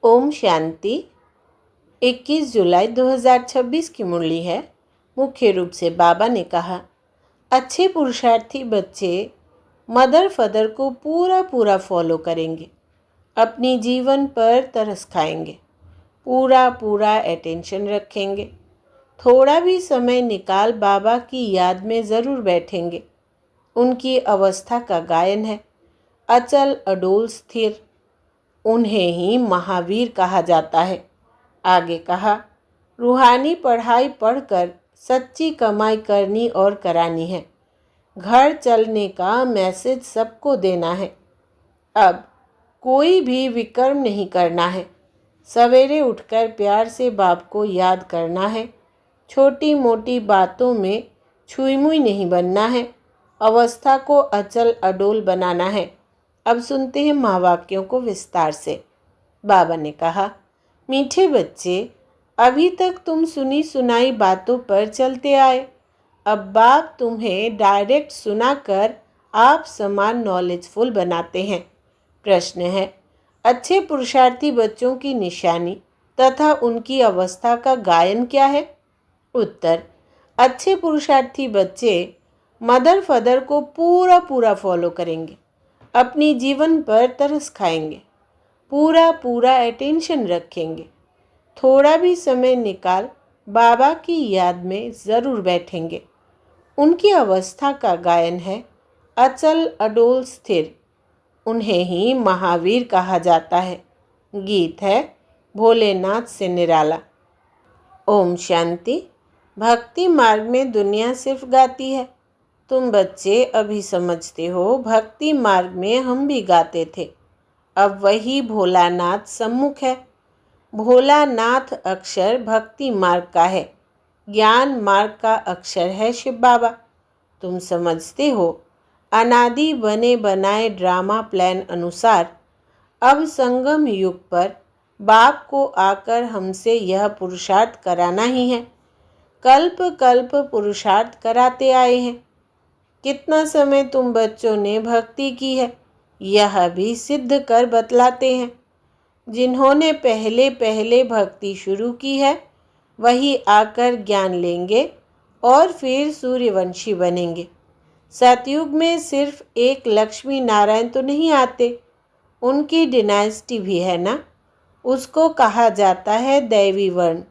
ओम शांति। 21 जुलाई 2026 की मुरली है। मुख्य रूप से बाबा ने कहा, अच्छे पुरुषार्थी बच्चे मदर फादर को पूरा फॉलो करेंगे, अपनी जीवन पर तरस खाएंगे, पूरा अटेंशन रखेंगे, थोड़ा भी समय निकाल बाबा की याद में ज़रूर बैठेंगे। उनकी अवस्था का गायन है, अचल अडोल स्थिर। उन्हें ही महावीर कहा जाता है। आगे कहा, रूहानी पढ़ाई पढ़कर सच्ची कमाई करनी और करानी है। घर चलने का मैसेज सबको देना है। अब कोई भी विकर्म नहीं करना है। सवेरे उठकर प्यार से बाप को याद करना है। छोटी मोटी बातों में छुई मुई नहीं बनना है। अवस्था को अचल अडोल बनाना है। अब सुनते हैं महावाक्यों को विस्तार से। बाबा ने कहा, मीठे बच्चे, अभी तक तुम सुनी सुनाई बातों पर चलते आए। अब बाप तुम्हें डायरेक्ट सुनाकर आप समान नॉलेजफुल बनाते हैं। प्रश्न है, अच्छे पुरुषार्थी बच्चों की निशानी तथा उनकी अवस्था का गायन क्या है? उत्तर, अच्छे पुरुषार्थी बच्चे मदर फादर को पूरा फॉलो करेंगे, अपनी जीवन पर तरस खाएंगे, पूरा अटेंशन रखेंगे, थोड़ा भी समय निकाल बाबा की याद में ज़रूर बैठेंगे। उनकी अवस्था का गायन है, अचल अडोल स्थिर। उन्हें ही महावीर कहा जाता है। गीत है, भोलेनाथ से निराला। ओम शांति। भक्ति मार्ग में दुनिया सिर्फ गाती है। तुम बच्चे अभी समझते हो, भक्ति मार्ग में हम भी गाते थे। अब वही भोलानाथ सम्मुख है। भोलानाथ अक्षर भक्ति मार्ग का है, ज्ञान मार्ग का अक्षर है शिव बाबा। तुम समझते हो, अनादि बने बनाए ड्रामा प्लान अनुसार अब संगम युग पर बाप को आकर हमसे यह पुरुषार्थ कराना ही है। कल्प कल्प पुरुषार्थ कराते आए हैं। कितना समय तुम बच्चों ने भक्ति की है, यह भी सिद्ध कर बतलाते हैं। जिन्होंने पहले भक्ति शुरू की है, वही आकर ज्ञान लेंगे और फिर सूर्यवंशी बनेंगे। सतयुग में सिर्फ एक लक्ष्मी नारायण तो नहीं आते, उनकी डिनाइस्टी भी है ना। उसको कहा जाता है दैवी वर्ण।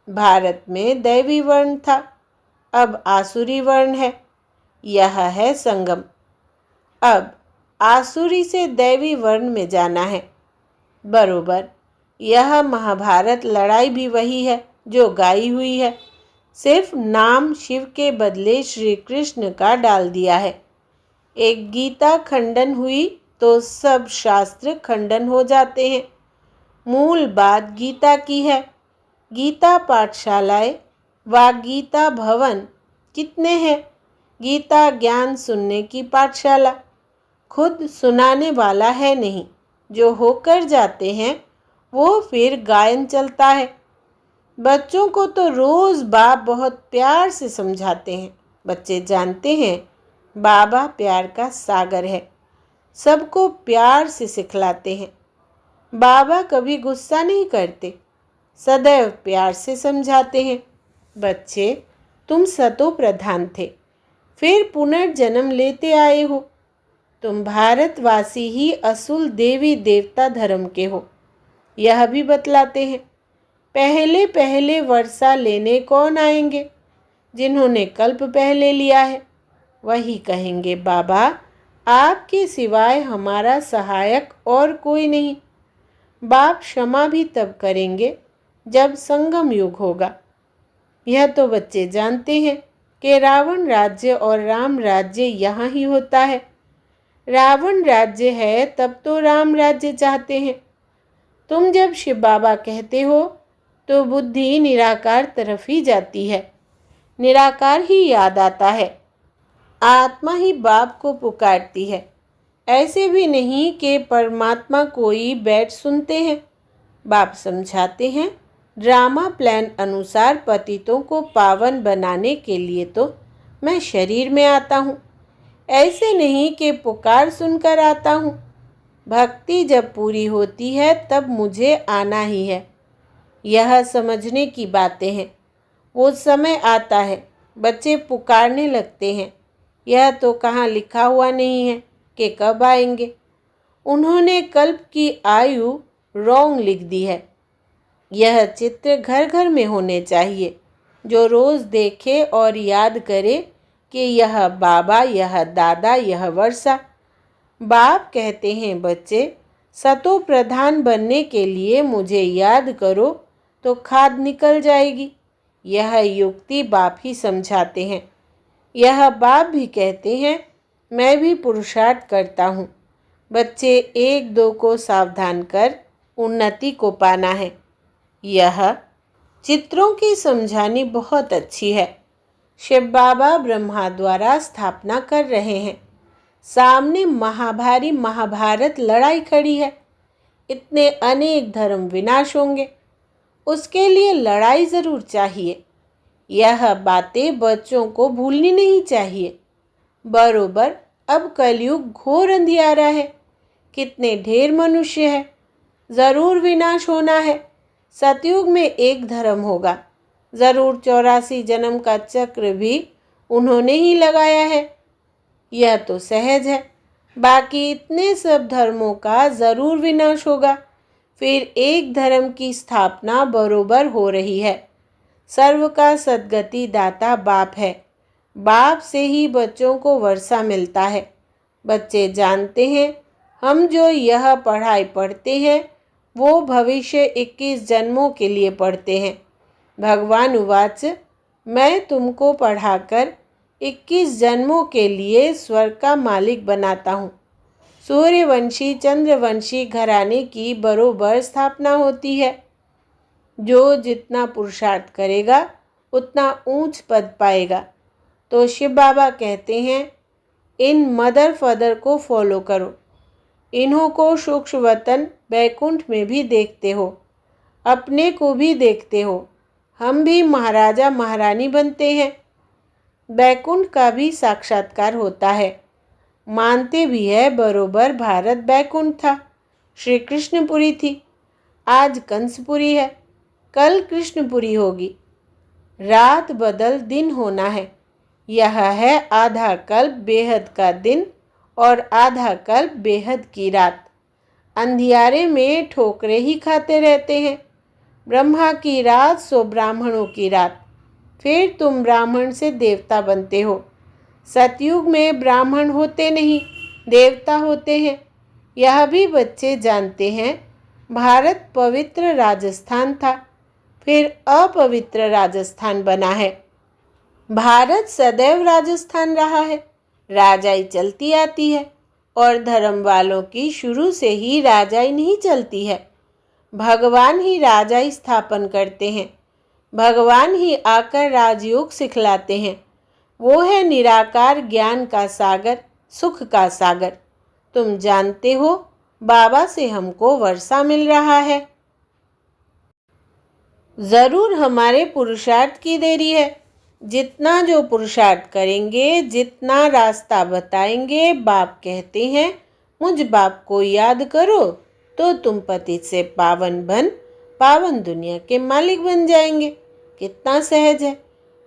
भारत में दैवी वर्ण था, अब आसुरी वर्ण है। यह है संगम। अब आसुरी से दैवी वर्ण में जाना है। बरोबर, यह महाभारत लड़ाई भी वही है जो गाई हुई है, सिर्फ नाम शिव के बदले श्री कृष्ण का डाल दिया है। एक गीता खंडन हुई तो सब शास्त्र खंडन हो जाते हैं। मूल बात गीता की है। गीता पाठशालाएं व गीता भवन कितने हैं? गीता ज्ञान सुनने की पाठशाला, खुद सुनाने वाला है नहीं। जो होकर जाते हैं वो फिर गायन चलता है। बच्चों को तो रोज़ बाप बहुत प्यार से समझाते हैं। बच्चे जानते हैं बाबा प्यार का सागर है, सबको प्यार से सिखलाते हैं। बाबा कभी गुस्सा नहीं करते, सदैव प्यार से समझाते हैं। बच्चे, तुम सतो प्रधान थे, फिर पुनर्जन्म लेते आए हो। तुम भारतवासी ही असुल देवी देवता धर्म के हो, यह भी बतलाते हैं। पहले वर्षा लेने कौन आएंगे? जिन्होंने कल्प पहले लिया है। वही कहेंगे, बाबा आपके सिवाय हमारा सहायक और कोई नहीं। बाप क्षमा भी तब करेंगे जब संगम युग होगा। यह तो बच्चे जानते हैं कि रावण राज्य और राम राज्य यहाँ ही होता है। रावण राज्य है तब तो राम राज्य चाहते हैं। तुम जब शिव बाबा कहते हो तो बुद्धि निराकार तरफ ही जाती है, निराकार ही याद आता है। आत्मा ही बाप को पुकारती है। ऐसे भी नहीं कि परमात्मा कोई बैठ सुनते हैं। बाप समझाते हैं, ड्रामा प्लान अनुसार पतितों को पावन बनाने के लिए तो मैं शरीर में आता हूँ। ऐसे नहीं कि पुकार सुनकर आता हूँ। भक्ति जब पूरी होती है तब मुझे आना ही है। यह समझने की बातें हैं। वो समय आता है, बच्चे पुकारने लगते हैं। यह तो कहाँ लिखा हुआ नहीं है कि कब आएंगे। उन्होंने कल्प की आयु रॉन्ग लिख दी है। यह चित्र घर घर में होने चाहिए, जो रोज़ देखे और याद करे कि यह बाबा, यह दादा, यह वर्षा। बाप कहते हैं, बच्चे सतो प्रधान बनने के लिए मुझे याद करो तो खाद निकल जाएगी। यह युक्ति बाप ही समझाते हैं। यह बाप भी कहते हैं, मैं भी पुरुषार्थ करता हूँ। बच्चे एक दो को सावधान कर उन्नति को पाना है। यह चित्रों की समझानी बहुत अच्छी है। शिव बाबा ब्रह्मा द्वारा स्थापना कर रहे हैं। सामने महाभारी महाभारत लड़ाई खड़ी है। इतने अनेक धर्म विनाश होंगे, उसके लिए लड़ाई ज़रूर चाहिए। यह बातें बच्चों को भूलनी नहीं चाहिए। बरोबर अब कलयुग घोर अंधियारा है। कितने ढेर मनुष्य है, ज़रूर विनाश होना है। सतयुग में एक धर्म होगा, ज़रूर 84 जन्म का चक्र भी उन्होंने ही लगाया है। यह तो सहज है। बाकी इतने सब धर्मों का ज़रूर विनाश होगा। फिर एक धर्म की स्थापना बरोबर हो रही है। सर्व का सद्गति दाता बाप है। बाप से ही बच्चों को वर्षा मिलता है। बच्चे जानते हैं, हम जो यह पढ़ाई पढ़ते हैं वो भविष्य 21 जन्मों के लिए पढ़ते हैं। भगवान उवाच, मैं तुमको पढ़ाकर 21 जन्मों के लिए स्वर्ग का मालिक बनाता हूँ। सूर्यवंशी चंद्रवंशी घराने की बरोबर स्थापना होती है। जो जितना पुरुषार्थ करेगा उतना ऊंच पद पाएगा। तो शिव बाबा कहते हैं, इन मदर फादर को फॉलो करो। इन्हों को सूक्ष्म वतन बैकुंठ में भी देखते हो, अपने को भी देखते हो। हम भी महाराजा महारानी बनते हैं। बैकुंठ का भी साक्षात्कार होता है। मानते भी है बरोबर भारत बैकुंठ था, श्री कृष्णपुरी थी। आज कंसपुरी है, कल कृष्णपुरी होगी। रात बदल दिन होना है। यह है आधा कल्प बेहद का दिन और आधा कल्प बेहद की रात। अंधियारे में ठोकरे ही खाते रहते हैं। ब्रह्मा की रात सो ब्राह्मणों की रात। फिर तुम ब्राह्मण से देवता बनते हो। सतयुग में ब्राह्मण होते नहीं, देवता होते हैं। यह भी बच्चे जानते हैं। भारत पवित्र राजस्थान था, फिर अपवित्र राजस्थान बना है। भारत सदैव राजस्थान रहा है। राजाई चलती आती है और धर्म वालों की शुरू से ही राजाई नहीं चलती है। भगवान ही राजाई स्थापन करते हैं। भगवान ही आकर राजयोग सिखलाते हैं। वो है निराकार ज्ञान का सागर, सुख का सागर। तुम जानते हो, बाबा से हमको वर्षा मिल रहा है। ज़रूर हमारे पुरुषार्थ की देरी है। जितना जो पुरुषार्थ करेंगे, जितना रास्ता बताएंगे, बाप कहते हैं, मुझ बाप को याद करो तो तुम पतित से पावन बन पावन दुनिया के मालिक बन जाएंगे। कितना सहज है।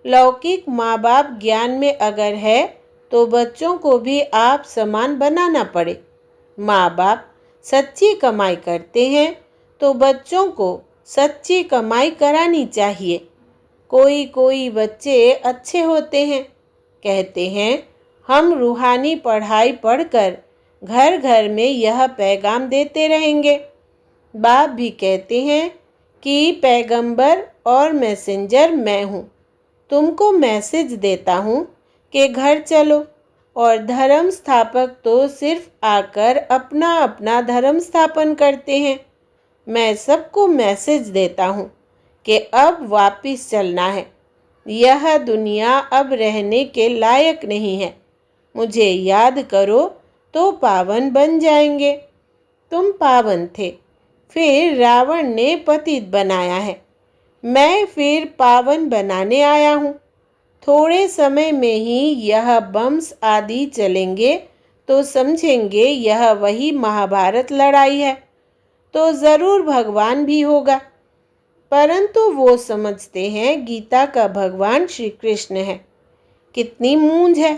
लौकिक माँ बाप ज्ञान में अगर है तो बच्चों को भी आप समान बनाना पड़े। माँ बाप सच्ची कमाई करते हैं तो बच्चों को सच्ची कमाई करानी चाहिए। कोई कोई बच्चे अच्छे होते हैं, कहते हैं हम रूहानी पढ़ाई पढ़कर घर घर में यह पैगाम देते रहेंगे। बाप भी कहते हैं कि पैगंबर और मैसेंजर मैं हूँ। तुमको मैसेज देता हूँ कि घर चलो, और धर्म स्थापक तो सिर्फ आकर अपना अपना धर्म स्थापन करते हैं। मैं सबको मैसेज देता हूँ कि अब वापिस चलना है। यह दुनिया अब रहने के लायक नहीं है। मुझे याद करो तो पावन बन जाएंगे। तुम पावन थे, फिर रावण ने पतित बनाया है। मैं फिर पावन बनाने आया हूँ। थोड़े समय में ही यह बम्स आदि चलेंगे तो समझेंगे यह वही महाभारत लड़ाई है, तो ज़रूर भगवान भी होगा। परंतु वो समझते हैं गीता का भगवान श्री कृष्ण है। कितनी मूंझ है।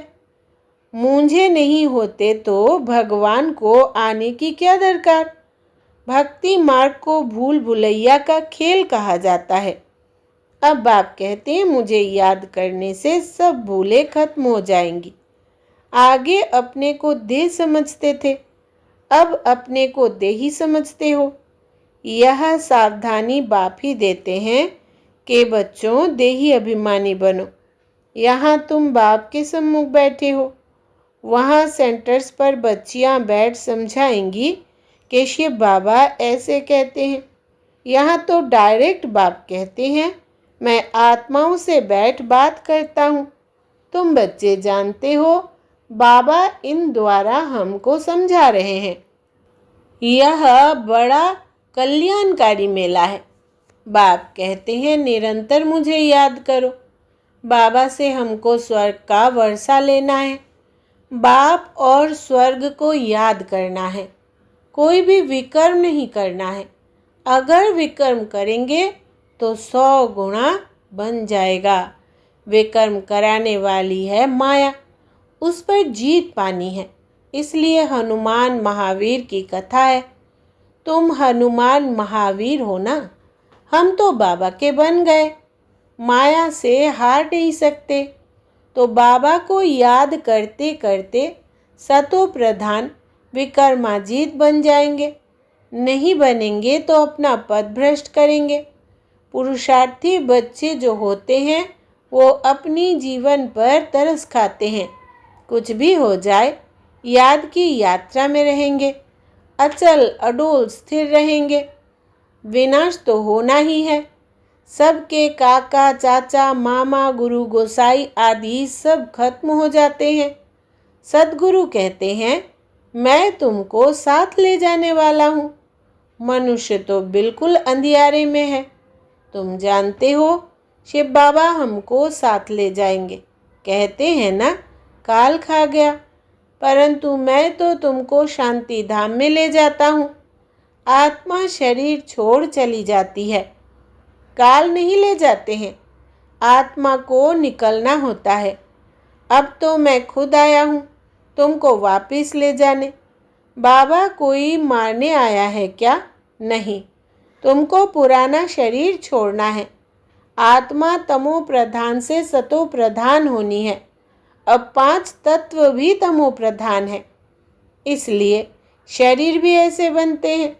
मूंझे नहीं होते तो भगवान को आने की क्या दरकार। भक्ति मार्ग को भूल भुलैया का खेल कहा जाता है। अब बाप कहते हैं मुझे याद करने से सब भूलें खत्म हो जाएंगी। आगे अपने को देह समझते थे, अब अपने को देही समझते हो। यह सावधानी बाप ही देते हैं कि बच्चों देही अभिमानी बनो। यहाँ तुम बाप के सम्मुख बैठे हो, वहाँ सेंटर्स पर बच्चियाँ बैठ समझाएंगी कि शिव बाबा ऐसे कहते हैं। यहाँ तो डायरेक्ट बाप कहते हैं मैं आत्माओं से बैठ बात करता हूँ। तुम बच्चे जानते हो बाबा इन द्वारा हमको समझा रहे हैं। यह बड़ा कल्याणकारी मेला है। बाप कहते हैं निरंतर मुझे याद करो। बाबा से हमको स्वर्ग का वर्षा लेना है। बाप और स्वर्ग को याद करना है। कोई भी विकर्म नहीं करना है। अगर विकर्म करेंगे तो 100 गुणा बन जाएगा। विकर्म कराने वाली है माया, उस पर जीत पानी है। इसलिए हनुमान महावीर की कथा है। तुम हनुमान महावीर हो ना। हम तो बाबा के बन गए, माया से हार नहीं सकते। तो बाबा को याद करते करते सतो प्रधान विकर्माजीत बन जाएंगे। नहीं बनेंगे तो अपना पद भ्रष्ट करेंगे। पुरुषार्थी बच्चे जो होते हैं वो अपनी जीवन पर तरस खाते हैं। कुछ भी हो जाए याद की यात्रा में रहेंगे, अचल अडोल स्थिर रहेंगे। विनाश तो होना ही है। सबके काका चाचा मामा गुरु गोसाई आदि सब खत्म हो जाते हैं। सद्गुरु कहते हैं मैं तुमको साथ ले जाने वाला हूँ। मनुष्य तो बिल्कुल अंधियारे में है। तुम जानते हो शिव बाबा हमको साथ ले जाएंगे। कहते हैं ना काल खा गया, परंतु मैं तो तुमको शांति धाम में ले जाता हूँ। आत्मा शरीर छोड़ चली जाती है, काल नहीं ले जाते हैं। आत्मा को निकलना होता है। अब तो मैं खुद आया हूँ तुमको वापस ले जाने। बाबा कोई मारने आया है क्या? नहीं, तुमको पुराना शरीर छोड़ना है। आत्मा तमो प्रधान से सतो प्रधान होनी है। अब 5 तत्व भी तमो प्रधान है, इसलिए शरीर भी ऐसे बनते हैं।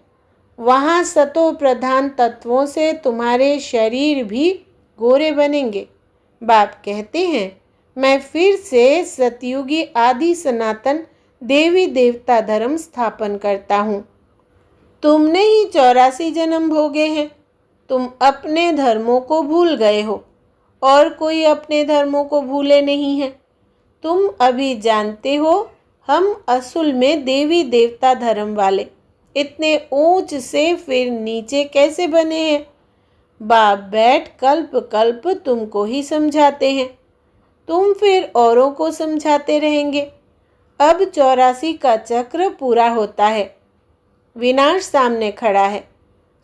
वहाँ सतो प्रधान तत्वों से तुम्हारे शरीर भी गोरे बनेंगे। बाप कहते हैं मैं फिर से सतयुगी आदि सनातन देवी देवता धर्म स्थापन करता हूँ। तुमने ही 84 जन्म भोगे हैं। तुम अपने धर्मों को भूल गए हो और कोई अपने धर्मों को भूले नहीं है। तुम अभी जानते हो हम असल में देवी देवता धर्म वाले इतने ऊंच से फिर नीचे कैसे बने हैं। बाप बैठ कल्प कल्प तुमको ही समझाते हैं, तुम फिर औरों को समझाते रहेंगे। अब 84 का चक्र पूरा होता है। विनाश सामने खड़ा है।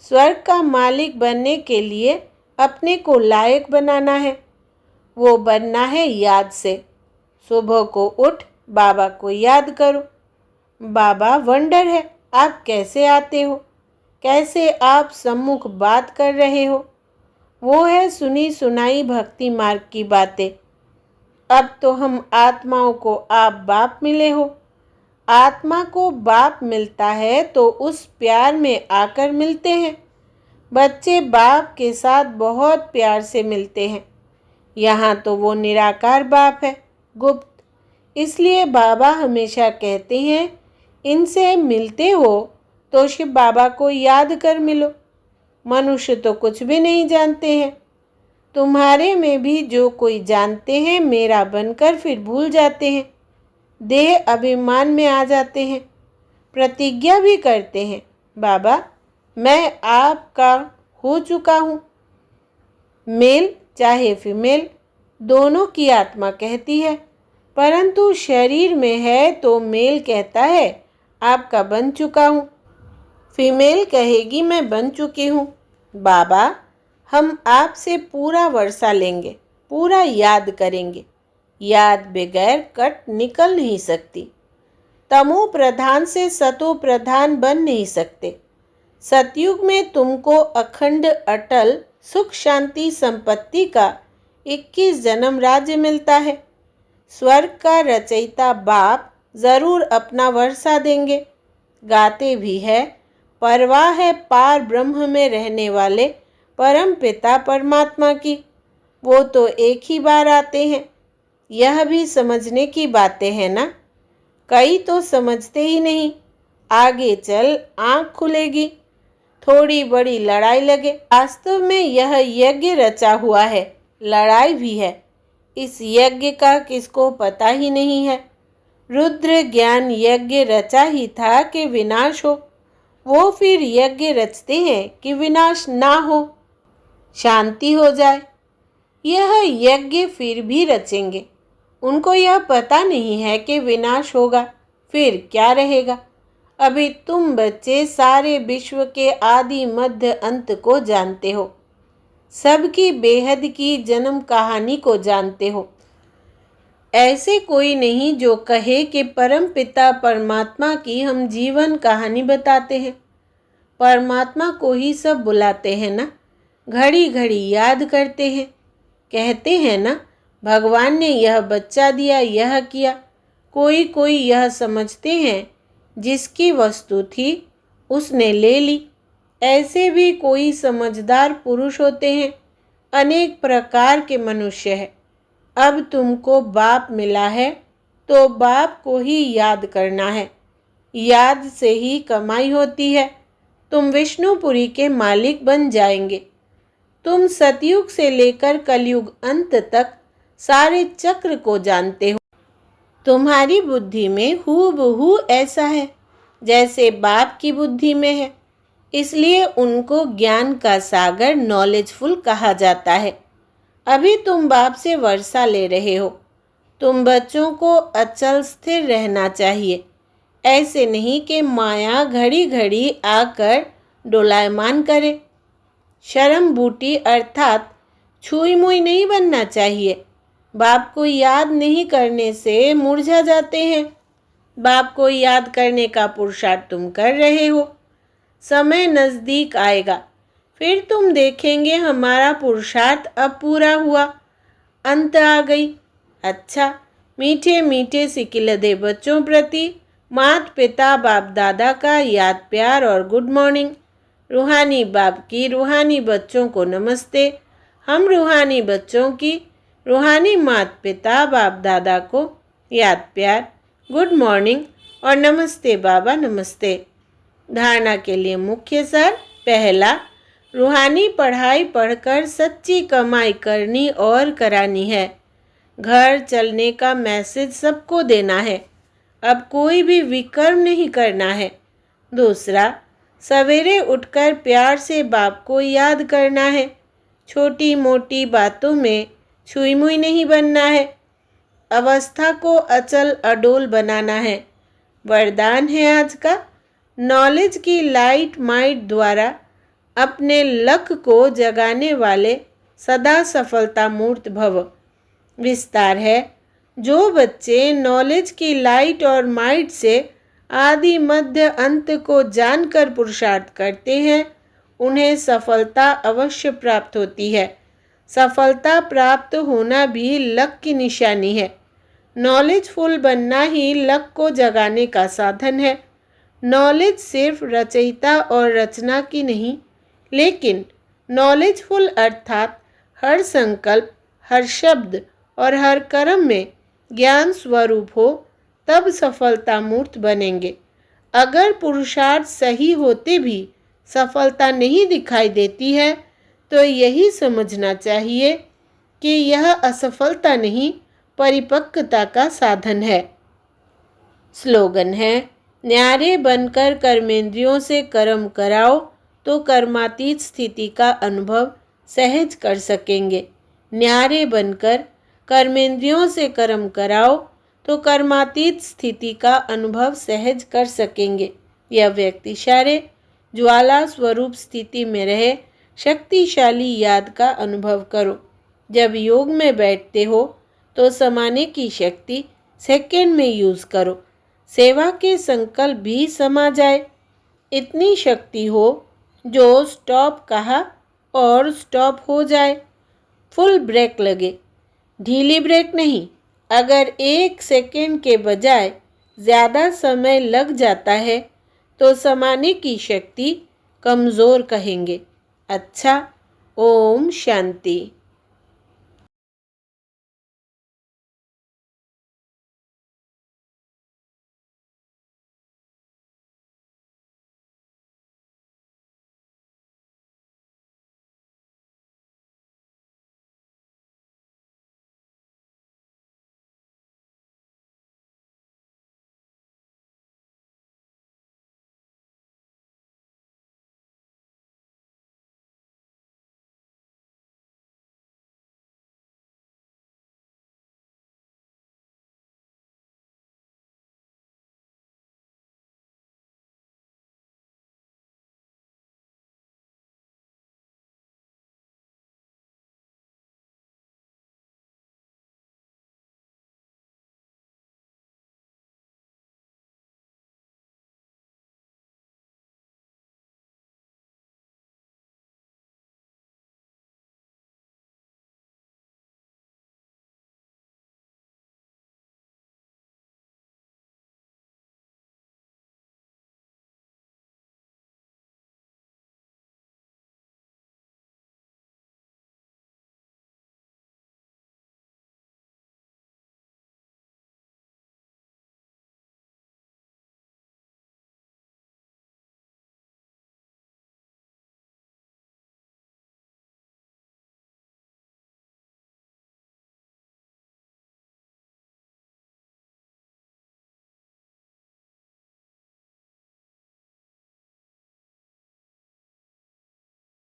स्वर्ग का मालिक बनने के लिए अपने को लायक बनाना है। वो बनना है याद से। सुबह को उठ बाबा को याद करो। बाबा वंडर है, आप कैसे आते हो, कैसे आप सम्मुख बात कर रहे हो। वो है सुनी सुनाई भक्ति मार्ग की बातें। अब तो हम आत्माओं को आप बाप मिले हो। आत्मा को बाप मिलता है तो उस प्यार में आकर मिलते हैं। बच्चे बाप के साथ बहुत प्यार से मिलते हैं। यहाँ तो वो निराकार बाप है, गुप्त। इसलिए बाबा हमेशा कहते हैं इनसे मिलते हो तो शिव बाबा को याद कर मिलो। मनुष्य तो कुछ भी नहीं जानते हैं। तुम्हारे में भी जो कोई जानते हैं मेरा बनकर फिर भूल जाते हैं। देह अभिमान में आ जाते हैं। प्रतिज्ञा भी करते हैं बाबा मैं आपका हो चुका हूँ। मेल चाहे फीमेल दोनों की आत्मा कहती है, परंतु शरीर में है तो मेल कहता है आपका बन चुका हूँ, फीमेल कहेगी मैं बन चुकी हूँ। बाबा, हम आपसे पूरा वर्षा लेंगे, पूरा याद करेंगे। याद बगैर कट निकल नहीं सकती। तमो प्रधान से सतो प्रधान बन नहीं सकते। सतयुग में तुमको अखंड अटल सुख शांति संपत्ति का 21 जन्म राज्य मिलता है। स्वर्ग का रचयिता बाप जरूर अपना वर्षा देंगे। गाते भी है, परवाह है पार ब्रह्म में रहने वाले परम पिता परमात्मा की। वो तो एक ही बार आते हैं। यह भी समझने की बातें हैं ना। कई तो समझते ही नहीं। आगे चल आँख खुलेगी, थोड़ी बड़ी लड़ाई लगे। वास्तव में यह यज्ञ रचा हुआ है, लड़ाई भी है। इस यज्ञ का किसको पता ही नहीं है। रुद्र ज्ञान यज्ञ रचा ही था कि विनाश हो। वो फिर यज्ञ रचते हैं कि विनाश ना हो, शांति हो जाए। यह यज्ञ फिर भी रचेंगे। उनको यह पता नहीं है कि विनाश होगा, फिर क्या रहेगा। अभी तुम बच्चे सारे विश्व के आदि मध्य अंत को जानते हो, सबकी बेहद की जन्म कहानी को जानते हो। ऐसे कोई नहीं जो कहे कि परम पिता परमात्मा की हम जीवन कहानी बताते हैं। परमात्मा को ही सब बुलाते हैं ना, घड़ी घड़ी याद करते हैं। कहते हैं ना, भगवान ने यह बच्चा दिया, यह किया। कोई कोई यह समझते हैं जिसकी वस्तु थी उसने ले ली। ऐसे भी कोई समझदार पुरुष होते हैं। अनेक प्रकार के मनुष्य हैं। अब तुमको बाप मिला है तो बाप को ही याद करना है। याद से ही कमाई होती है। तुम विष्णुपुरी के मालिक बन जाएंगे। तुम सतयुग से लेकर कलयुग अंत तक सारे चक्र को जानते हो। तुम्हारी बुद्धि में हूबहू ऐसा है जैसे बाप की बुद्धि में है। इसलिए उनको ज्ञान का सागर नॉलेजफुल कहा जाता है। अभी तुम बाप से वर्षा ले रहे हो। तुम बच्चों को अचल स्थिर रहना चाहिए। ऐसे नहीं कि माया घड़ी घड़ी आकर डोलायमान करे। शर्म बूटी अर्थात छुई मुई नहीं बनना चाहिए। बाप को याद नहीं करने से मुरझा जाते हैं। बाप को याद करने का पुरुषार्थ तुम कर रहे हो। समय नज़दीक आएगा, फिर तुम देखेंगे हमारा पुरुषार्थ अब पूरा हुआ, अंत आ गई। अच्छा, मीठे मीठे सिकिलदे बच्चों प्रति माता पिता बाप दादा का याद प्यार और गुड मॉर्निंग। रूहानी बाप की रूहानी बच्चों को नमस्ते। हम रूहानी बच्चों की रूहानी माता पिता बाप दादा को याद प्यार, गुड मॉर्निंग और नमस्ते बाबा नमस्ते। धारणा के लिए मुख्य सार। पहला, रूहानी पढ़ाई पढ़कर सच्ची कमाई करनी और करानी है। घर चलने का मैसेज सबको देना है। अब कोई भी विकर्म नहीं करना है। दूसरा, सवेरे उठकर प्यार से बाप को याद करना है। छोटी मोटी बातों में छुई मुई नहीं बनना है। अवस्था को अचल अडोल बनाना है। वरदान है आज का, नॉलेज की लाइट माइट द्वारा अपने लक को जगाने वाले सदा सफलता मूर्त भव। विस्तार है, जो बच्चे नॉलेज की लाइट और माइट से आदि मध्य अंत को जानकर पुरुषार्थ करते हैं, उन्हें सफलता अवश्य प्राप्त होती है। सफलता प्राप्त होना भी लक की निशानी है। नॉलेजफुल बनना ही लक को जगाने का साधन है। नॉलेज सिर्फ रचयिता और रचना की नहीं, लेकिन नॉलेजफुल अर्थात हर संकल्प, हर शब्द और हर कर्म में ज्ञान स्वरूप हो, तब सफलता मूर्त बनेंगे। अगर पुरुषार्थ सही होते भी सफलता नहीं दिखाई देती है तो यही समझना चाहिए कि यह असफलता नहीं, परिपक्वता का साधन है। स्लोगन है, न्यारे बनकर कर्मेंद्रियों से कर्म कराओ तो कर्मातीत स्थिति का अनुभव सहज कर सकेंगे। न्यारे बनकर कर्मेंद्रियों से कर्म कराओ तो कर्मातीत स्थिति का अनुभव सहज कर सकेंगे। यह व्यक्ति सारे ज्वाला स्वरूप स्थिति में रहे शक्तिशाली याद का अनुभव करो। जब योग में बैठते हो तो समाने की शक्ति सेकंड में यूज करो। सेवा के संकल्प भी समा जाए। इतनी शक्ति हो जो स्टॉप कहा और स्टॉप हो जाए। फुल ब्रेक लगे, ढीली ब्रेक नहीं। अगर 1 सेकंड के बजाय ज़्यादा समय लग जाता है तो समाने की शक्ति कमज़ोर कहेंगे। अच्छा, ओम शांति।